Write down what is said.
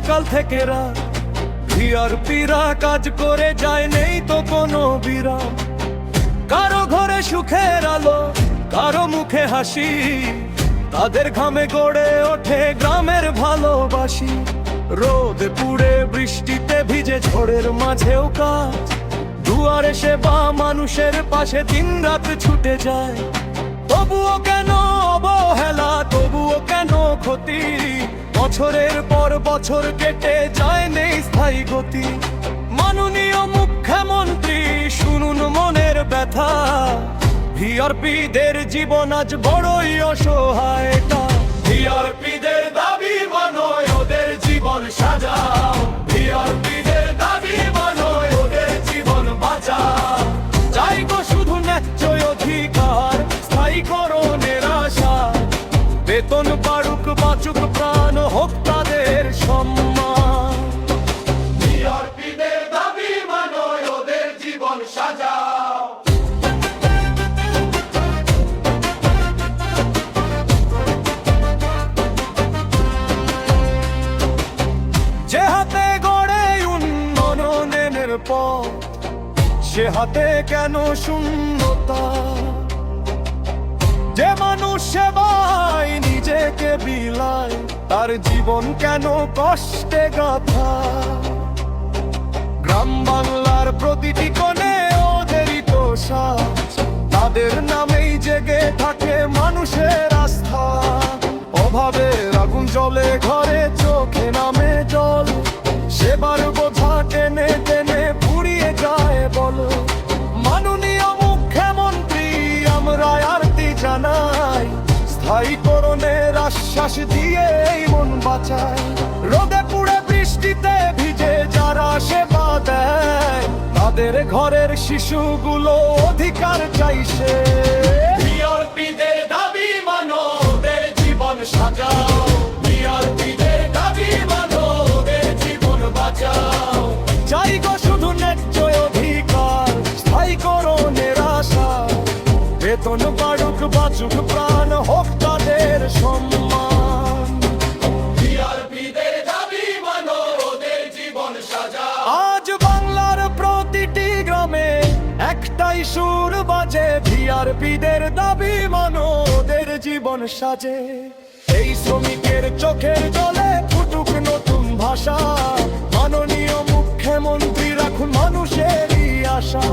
সকাল থেকে রাত ভিআরপিরা কাজ করে যায়, নেই তো কোনো বিরাম। কারো ঘরে সুখের আলো, কারো মুখে হাসি, তাদের ঘামে গড়ে ওঠে গ্রামের ভালোবাসি। রোদে পুড়ে বৃষ্টিতে ভিজে ঝড়ের মাঝেও কাজ, দুয়ারে সেবা মানুষের পাশে দিনরাত ছুটে যায়। তবুও কেন অবহেলা, তবুও কেন ক্ষতি, বছরের পর বছর কেটে যায় নেই স্থায়ী গতি। মাননীয় মুখ্যমন্ত্রী শুনুন মনের ব্যথা, ভিআরপিদের জীবন আজ বড়ই অসহায়। ভিআরপিদের দাবি মানো, ওদের জীবন সাজাও। ভিআরপিদের দাবি মানো, ওদের জীবন বাঁচাও। চাই গো শুধু ন্যায্য অধিকার, স্থায়ীকরণের আশা। বেতন বাড়ুক, বাঁচুক প্রাণ, হোক তাদের সম্মান। ভিআরপিদের দাবি মানো, ওদের জীবন সাজাও। যে হাতে গড়ে উন্নয়নের পথ, সে হাতে কেন শূন্যতা? যে মানুষ সেবায় নিজেকে বিলায়, তার জীবন কেন কষ্টে গাথা? গ্রাম বাংলার প্রতিটি কোণে ওদেরই তো সাজ, তাদের নামেই জেগে থাকে মানুষের আস্থা। অভাবের আগুন জ্বলে ঘরে, চোখে নামে জল, সেবার বোঝা টেনে টেনে পুড়িয়ে যায় বল। মাননীয় মুখ্যমন্ত্রী আমরা আরতি জানাই, স্থায়ীকরণের আশ্বাস দিয়ে এই মন বাঁচায়। রোদে পুড়ে বৃষ্টিতে ভিজে যারা সেবা দেয়, তাদের ঘরের শিশুগুলো অধিকার চাইছে। ভিআরপিদের দাবি মানো, ওদের জীবন সাজাও। ভিআরপিদের দাবি মানো, ওদের জীবন বাঁচাও। চাই গো শুধু ন্যায্য অধিকার, স্থায়ীকরণের আশা। বেতন বাড়ুক, বাঁচুক প্রাণ, হোক তাদের সম্মান। ভিআরপিদের দাবি মানো, ওদের জীবন সাজাও। আজ বাংলার প্রতিটি গ্রামে একটাই সুর বাজে, ভিআরপিদের দাবি মানো, ওদের জীবন সাজে। এই শ্রমিকের চোখের জলে ফুটুক নতুন ভাষা, মাননীয় মুখ্যমন্ত্রী রাখুন মানুষেরই আশা।